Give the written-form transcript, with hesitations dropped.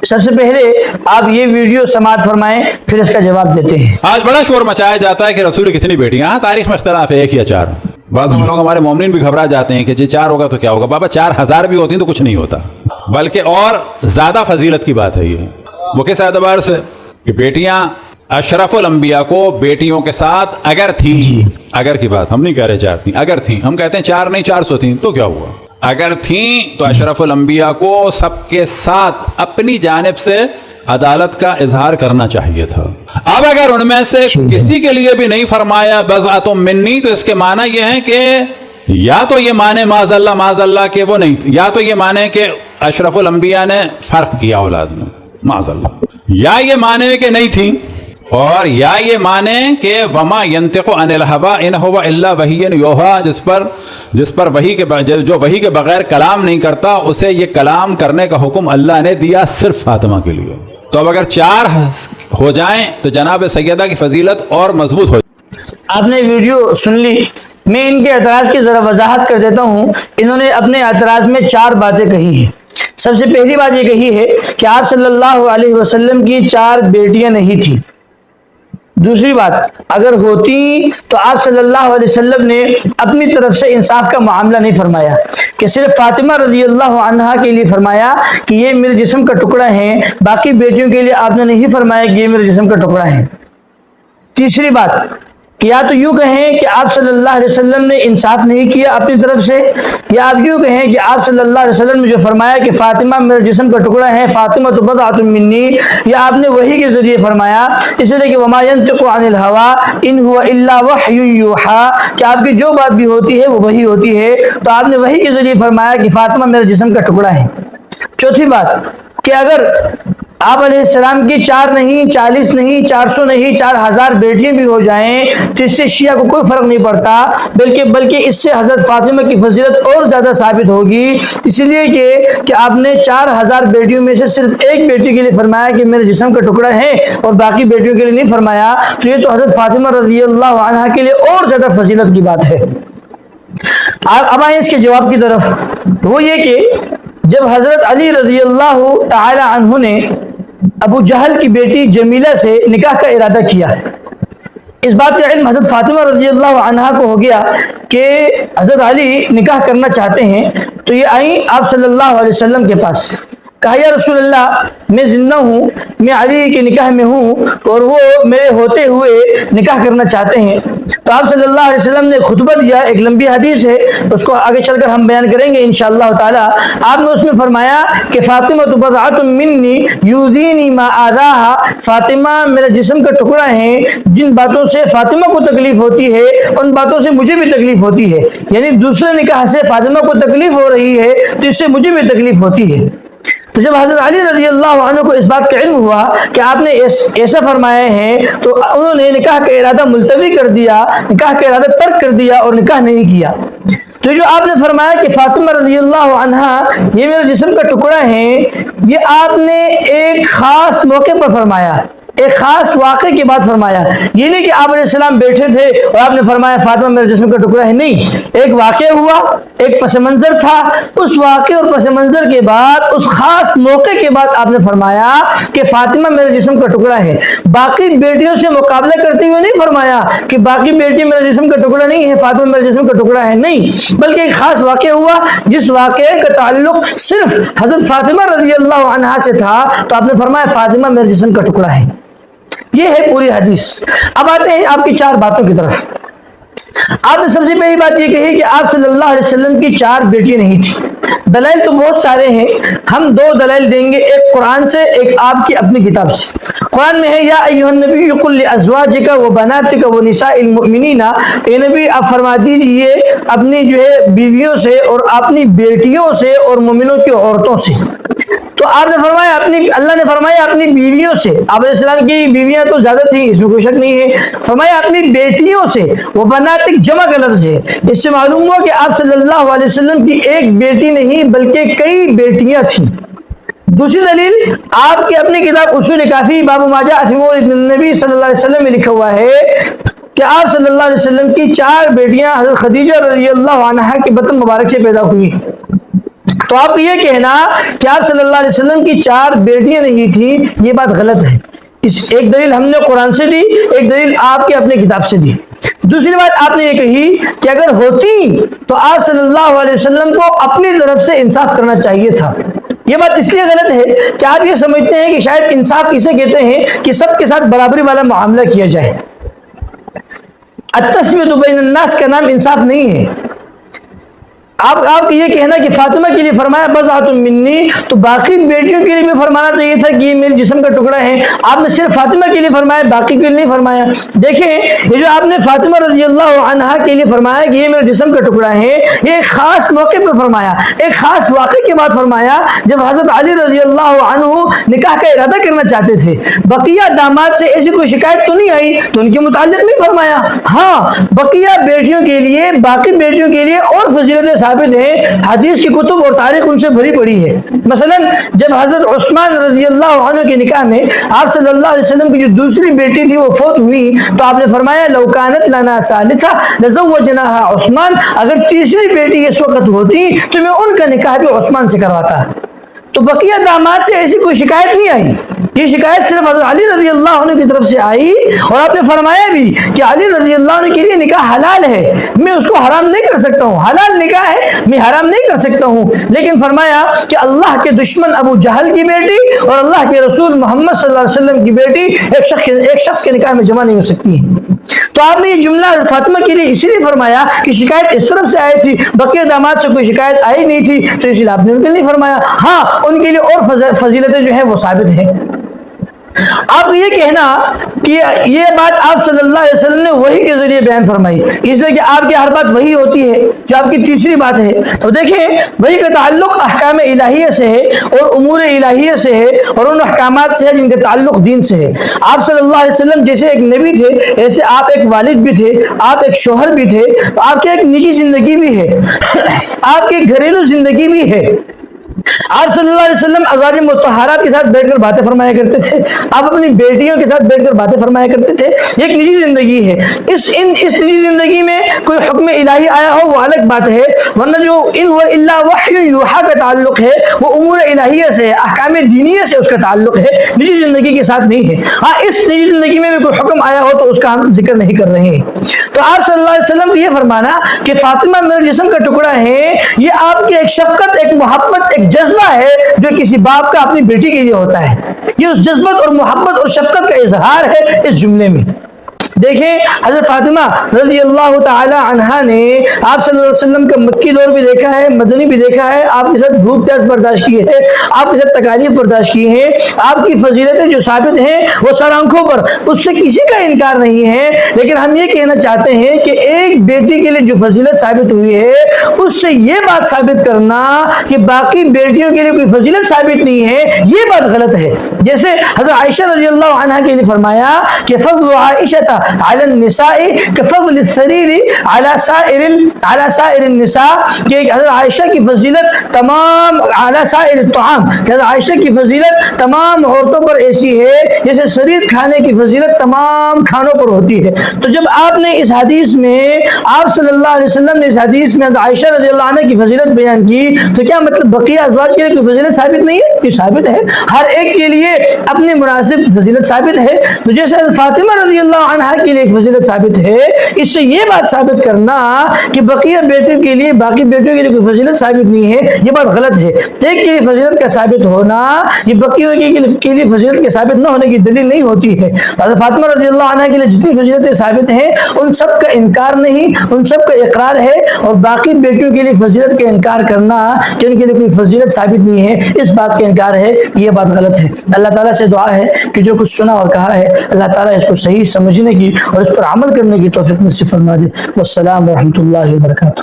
سب سے پہلے آپ یہ ویڈیو سماعت فرمائیں، پھر اس کا جواب دیتے ہیں۔ آج بڑا شور مچایا جاتا ہے کہ رسول کی کتنی بیٹیاں، ہاں تاریخ میں اختلاف ہے، 1 یا 4۔ بعض لوگ ہمارے مومنین بھی گھبرا جاتے ہیں کہ جی 4 ہوگا تو کیا ہوگا، بابا 4000 بھی ہوتی تو کچھ نہیں ہوتا، بلکہ اور زیادہ فضیلت کی بات ہے یہ۔ وہ کس اعتبار سے کہ بیٹیاں اشرف الانبیاء کو بیٹیوں کے ساتھ اگر تھیں، اگر کی بات ہم نہیں کہہ رہے 4 تھیں، اگر تھیں، ہم کہتے ہیں 4 نہیں 400 تھیں تو کیا ہوا، اگر تھیں تو اشرف الانبیاء کو سب کے ساتھ اپنی جانب سے عدالت کا اظہار کرنا چاہیے تھا۔ اب اگر ان میں سے کسی کے لیے بھی نہیں فرمایا بضعۃ منی، تو اس کے معنی یہ ہے کہ یا تو یہ مانے معاذ اللہ کہ وہ نہیں تھی، یا تو یہ مانے کہ اشرف الانبیاء نے فرق کیا اولاد میں معاذ اللہ، یا یہ مانے کہ نہیں تھی، اور یا یہ مانے کہ وما ينطق عن الهوى ان هو الا وحی یوحى، جس پر وحی کے جو وحی کے بغیر کلام نہیں کرتا، اسے یہ کلام کرنے کا حکم اللہ نے دیا صرف فاطمہ کے لیے۔ تو اب اگر 4 ہو جائیں تو جناب سیدہ کی فضیلت اور مضبوط ہو جائے۔ آپ نے ویڈیو سن لی، میں ان کے اعتراض کی ذرا وضاحت کر دیتا ہوں۔ انہوں نے اپنے اعتراض میں 4 باتیں کہی ہیں۔ سب سے پہلی بات یہ کہی ہے کہ آپ صلی اللہ علیہ وسلم کی 4 بیٹیاں نہیں تھیں۔ دوسری بات، اگر ہوتی تو آپ صلی اللہ علیہ وسلم نے اپنی طرف سے انصاف کا معاملہ نہیں فرمایا کہ صرف فاطمہ رضی اللہ عنہا کے لیے فرمایا کہ یہ میرے جسم کا ٹکڑا ہے، باقی بیٹیوں کے لیے آپ نے نہیں فرمایا کہ یہ میرے جسم کا ٹکڑا ہے۔ تیسری بات کہ یا تو یوں کہیں کہ آپ صلی اللہ علیہ وسلم نے انصاف نہیں کیا اپنی طرف سے، یا آپ یوں کہیں کہ آپ صلی اللہ علیہ وسلم نے جو فرمایا کہ فاطمہ میرے جسم کا ٹکڑا ہے، فاطمہ تو بضعۃ منی، یا آپ نے وحی کے ذریعے فرمایا، اس لیے کہ وما ينطق عن الهوى ان هو الا وحی یوحى، کہ آپ کی جو بات بھی ہوتی ہے وہ وحی ہوتی ہے، تو آپ نے وحی کے ذریعے فرمایا کہ فاطمہ میرے جسم کا ٹکڑا ہے۔ چوتھی بات کہ اگر آپ علیہ السلام کی 4 نہیں 40 نہیں 400 نہیں 4000 بیٹیاں بھی ہو جائیں تو اس سے شیعہ کو کوئی فرق نہیں پڑتا، بلکہ اس سے حضرت فاطمہ کی فضیلت اور زیادہ ثابت ہوگی، اس لیے کہ آپ نے 4000 بیٹیوں میں سے صرف ایک بیٹی کے لیے فرمایا کہ میرے جسم کا ٹکڑا ہے اور باقی بیٹیوں کے لیے نہیں فرمایا، تو یہ تو حضرت فاطمہ رضی اللہ عنہا کے لیے اور زیادہ فضیلت کی بات ہے۔ اب آئیں اس کے جواب کی طرف، تو وہ یہ کہ جب حضرت علی رضی اللہ تعالی عنہ نے ابو جہل کی بیٹی جمیلہ سے نکاح کا ارادہ کیا، اس بات کا علم حضرت فاطمہ رضی اللہ عنہا کو ہو گیا کہ حضرت علی نکاح کرنا چاہتے ہیں، تو یہ آئیں آپ صلی اللہ علیہ وسلم کے پاس، کہا یا رسول اللہ میں زندہ ہوں، میں علی کے نکاح میں ہوں اور وہ میرے ہوتے ہوئے نکاح کرنا چاہتے ہیں۔ تو آپ صلی اللہ علیہ وسلم نے خطبہ دیا، ایک لمبی حدیث ہے، اس کو آگے چل کر ہم بیان کریں گے انشاءاللہ تعالی۔ آپ نے اس میں فرمایا کہ فاطمہ بضعۃ منی یؤذینی ما آذاہا، فاطمہ میرے جسم کا ٹکڑا ہے، جن باتوں سے فاطمہ کو تکلیف ہوتی ہے ان باتوں سے مجھے بھی تکلیف ہوتی ہے، یعنی دوسرے نکاح سے فاطمہ کو تکلیف ہو رہی ہے تو اس سے مجھے بھی تکلیف ہوتی ہے۔ تو جب حضرت علی رضی اللہ عنہ کو اس بات کا علم ہوا کہ آپ نے ایسا فرمایا ہے تو انہوں نے نکاح کا ارادہ ملتوی کر دیا، نکاح کا ارادہ ترک کر دیا اور نکاح نہیں کیا۔ تو جو آپ نے فرمایا کہ فاطمہ رضی اللہ عنہا یہ میرے جسم کا ٹکڑا ہے، یہ آپ نے ایک خاص موقع پر فرمایا، ایک خاص واقعے کے بعد فرمایا، یہ نہیں کہ آپ علیہ السلام بیٹھے تھے اور آپ نے فرمایا فاطمہ میرے جسم کا ٹکڑا ہے، نہیں، ایک واقعہ ہوا، ایک پس منظر تھا، اس واقعے اور پس منظر کے بعد اس خاص موقع کے بعد آپ نے فرمایا کہ فاطمہ میرے جسم کا ٹکڑا ہے۔ باقی بیٹیوں سے مقابلہ کرتے ہوئے نہیں فرمایا کہ باقی بیٹی میرے جسم کا ٹکڑا نہیں ہے، فاطمہ میرے جسم کا ٹکڑا ہے، نہیں، بلکہ ایک خاص واقعہ ہوا جس واقعے کا تعلق صرف حضرت فاطمہ رضی اللہ عنہا سے تھا، تو آپ نے فرمایا فاطمہ میرے جسم کا ٹکڑا ہے۔ یہ ہے پوری حدیث۔ اب آتے ہیں آپ کی 4 باتوں کی طرف۔ آپ نے سب سے پہلی بات یہ کہی کہ آپ صلی اللہ علیہ وسلم کی 4 بیٹی نہیں تھی۔ دلائل تو بہت سارے ہیں، ہم 2 دلائل دیں گے، ایک قرآن سے، ایک آپ کی اپنی کتاب سے۔ قرآن میں ہے یا ایھا النبی قل لازواجک وبناتک ونساء المؤمنین، اے نبی آپ فرما دیجئے اپنی جو ہے بیویوں سے اور اپنی بیٹیوں سے اور مومنوں کی عورتوں سے۔ تو آپ نے فرمایا اللہ نے فرمایا اپنی بیویوں سے، آپ علیہ السلام کی بیویاں تو زیادہ تھیں، اس میں کوئی شک نہیں ہے، فرمایا اپنی بیٹیوں سے، وہ بناتک جمع کا لفظ ہے، اس سے معلوم ہوا کہ آپ صلی اللہ علیہ وسلم کی ایک بیٹی نہیں بلکہ کئی بیٹیاں تھیں۔ دوسری دلیل آپ کی اپنی کتاب اصول کافی باب ما جاء فی مولد النبی صلی اللہ علیہ وسلم میں لکھا ہوا ہے کہ آپ صلی اللہ علیہ وسلم کی 4 بیٹیاں حضرت خدیجہ رضی اللہ عنہا کے بطن مبارک سے پیدا ہوئی۔ تو آپ یہ کہنا کہ آپ صلی اللہ علیہ وسلم کی 4 بیٹیاں نہیں تھیں، یہ بات غلط ہے۔ ایک دلیل ہم نے قرآن سے دی، ایک دلیل آپ کے اپنے کتاب سے دی۔ دوسری بات آپ نے یہ کہی کہ اگر ہوتی تو آپ صلی اللہ علیہ وسلم کو اپنی طرف سے انصاف کرنا چاہیے تھا۔ یہ بات اس لیے غلط ہے کہ آپ یہ سمجھتے ہیں کہ شاید انصاف اسے کہتے ہیں کہ سب کے ساتھ برابری والا معاملہ کیا جائے۔ التسویۃ بین الناس کا نام انصاف نہیں ہے۔ آپ یہ کہنا کہ فاطمہ کے لیے فرمایا بضعۃ منی، تو باقی بیٹیوں کے لیے بھی فرمانا چاہیے تھا کہ یہ میرے جسم کا ٹکڑا ہے۔ آپ نے صرف فاطمہ کے لیے فرمایا، باقی کے لیے نہیں فرمایا۔ دیکھیں یہ جو آپ نے فاطمہ رضی اللہ عنہا کے لیے فرمایا کہ یہ میرے جسم کا ٹکڑا ہے، یہ ایک خاص موقع پر فرمایا، ایک خاص واقعے کے بعد فرمایا جب حضرت علی رضی اللہ عنہ نکاح کا ارادہ کرنا چاہتے تھے۔ بقیہ داماد سے ایسی کوئی شکایت تو نہیں آئی تو ان کے متعلق نہیں فرمایا۔ ہاں بقیہ بیٹیوں کے لیے، باقی بیٹیوں کے لیے اور فضیلتیں ثابت ہیں، حدیث کی کتب اور تاریخ ان سے بھری پڑی ہے۔ مثلا جب حضرت عثمان رضی اللہ عنہ کے نکاح میں آپ صلی اللہ علیہ وسلم کی جو دوسری بیٹی تھی وہ فوت ہوئی تو آپ نے فرمایا لو کانت لنا ثالثہ لزوجناها عثمان، اگر تیسری بیٹی اس وقت ہوتی تو میں ان کا نکاح بھی عثمان سے کرواتا۔ تو بقیہ داماد سے ایسی کوئی شکایت نہیں آئی، یہ شکایت صرف حضرت علی رضی اللہ عنہ کی طرف سے آئی، اور آپ نے فرمایا بھی کہ علی رضی اللہ عنہ کے لیے نکاح حلال ہے، میں اس کو حرام نہیں کر سکتا ہوں، حلال نکاح ہے میں حرام نہیں کر سکتا ہوں، لیکن فرمایا کہ اللہ کے دشمن ابو جہل کی بیٹی اور اللہ کے رسول محمد صلی اللہ علیہ وسلم کی بیٹی ایک شخص کے نکاح میں جمع نہیں ہو سکتی ہے۔ تو آپ نے یہ جملہ فاطمہ کے لیے اسی لیے فرمایا کہ شکایت اس طرف سے آئی تھی، بقیہ داماد سے کوئی شکایت آئی نہیں تھی، تو اس لیے آپ نے ان کے لیے فرمایا۔ ہاں ان کے لیے اور فضیلتیں جو ہیں وہ ثابت ہیں۔ آپ یہ کہنا کہ یہ بات آپ صلی اللہ علیہ وسلم نے وحی کے ذریعے بیان فرمائی، اس لیے کہ آپ کی ہر بات وحی ہوتی ہے جو آپ کی تیسری بات ہے۔ تو دیکھیں وحی کا تعلق احکام الہیہ سے ہے اور امور الہیہ سے ہے اور ان احکامات سے ہے جن کا تعلق دین سے ہے۔ آپ صلی اللہ علیہ وسلم جیسے ایک نبی تھے، ایسے آپ ایک والد بھی تھے، آپ ایک شوہر بھی تھے، آپ کی ایک نجی زندگی بھی ہے، آپ کی گھریلو زندگی بھی ہے۔ آپ صلی اللہ علیہ وسلم ازواج مطہرات کے ساتھ بیٹھ کر باتیں فرمایا کرتے تھے، آپ اپنی بیٹیوں کے ساتھ بیٹھ کر باتیں فرمایا کرتے تھے، یہ ایک نجی زندگی ہے۔ اس نجی زندگی میں کوئی حکم الہی آیا ہو وہ الگ بات ہے، ورنہ جو ان و الا وحی یوحا کا تعلق ہے وہ امور الہیہ سے، احکام دینیہ سے اس کا تعلق ہے، نجی زندگی کے ساتھ نہیں ہے۔ ہاں اس نجی زندگی میں بھی کوئی حکم آیا ہو تو اس کا ہم ذکر نہیں کر رہے ہیں۔ تو آپ صلی اللہ علیہ وسلم کو یہ فرمانا کہ فاطمہ میرے جسم کا ٹکڑا ہے، یہ آپ کی ایک شفقت، ایک محبت، ایک جذبہ ہے جو کسی باپ کا اپنی بیٹی کے لیے ہوتا ہے۔ یہ اس جذبت اور محبت اور شفقت کا اظہار ہے اس جملے میں۔ دیکھیں حضرت فاطمہ رضی اللہ تعالی عنہا نے آپ صلی اللہ علیہ وسلم کا مکی دور بھی دیکھا ہے، مدنی بھی دیکھا ہے، آپ کے ساتھ بھوک پیاس برداشت کی ہے، آپ کے ساتھ تکالیف برداشت کی ہیں، آپ کی فضیلتیں جو ثابت ہیں وہ سر آنکھوں پر، اس سے کسی کا انکار نہیں ہے، لیکن ہم یہ کہنا چاہتے ہیں کہ ایک بیٹی کے لیے جو فضیلت ثابت ہوئی ہے اس سے یہ بات ثابت کرنا کہ باقی بیٹیوں کے لیے کوئی فضیلت ثابت نہیں ہے، یہ بات غلط ہے۔ جیسے حضرت عائشہ رضی اللہ عنہا کے لیے فرمایا کہ فضل عائشہ علی النساء كفضل السرير على سائر النساء، کہ حضرت عائشہ کی فضیلت تمام علی سائر الطعام، کہ حضرت عائشہ کی فضیلت تمام عورتوں پر ایسی ہے جیسے سرید کھانے کی فضیلت تمام کھانوں پر ہوتی ہے۔ تو جب آپ نے اس حدیث میں، آپ صلی اللہ علیہ وسلم نے اس حدیث میں حضرت عائشہ رضی اللہ عنہ کی فضیلت بیان کی تو کیا مطلب بقیہ ازواج کے لیے کوئی فضیلت ثابت نہیں ہے؟ یہ ثابت ہے، ہر ایک کے لیے اپنے مناسب فضیلت ثابت ہے۔ تو جیسے فاطمہ رضی اللہ عنہ کے لیے ایک فضیلت ثابت ہے، اس سے یہ بات ثابت کرنا کہ بقیہ بیٹوں کے لیے، باقی بیٹوں کے لیے کوئی فضیلت ثابت نہیں ہے، یہ بات غلط ہے۔ ایک کے لیے فضیلت کا ثابت ہونا یہ بقیوں کے لیے فضیلت کے ثابت نہ ہونے کی دلیل نہیں ہوتی ہے۔ حضرت فاطمہ رضی اللہ عنہ کے لیے جتنی فضیلتیں ثابت ہیں ان سب کا انکار نہیں، ان سب کا اقرار ہے، اور باقی بیٹوں کے لیے فضیلت کا انکار کرنا کہ ان کے لیے کوئی فضیلت ثابت نہیں ہے، اس بات کا انکار ہے، یہ بات غلط ہے۔ اللہ تعالیٰ سے دعا ہے کہ جو کچھ سنا اور کہا ہے اللہ تعالیٰ اس کو صحیح سمجھنے کی اور اس پر عمل کرنے کی توفیق نصیب فرما دے۔ والسلام ورحمۃ اللہ وبرکاتہ۔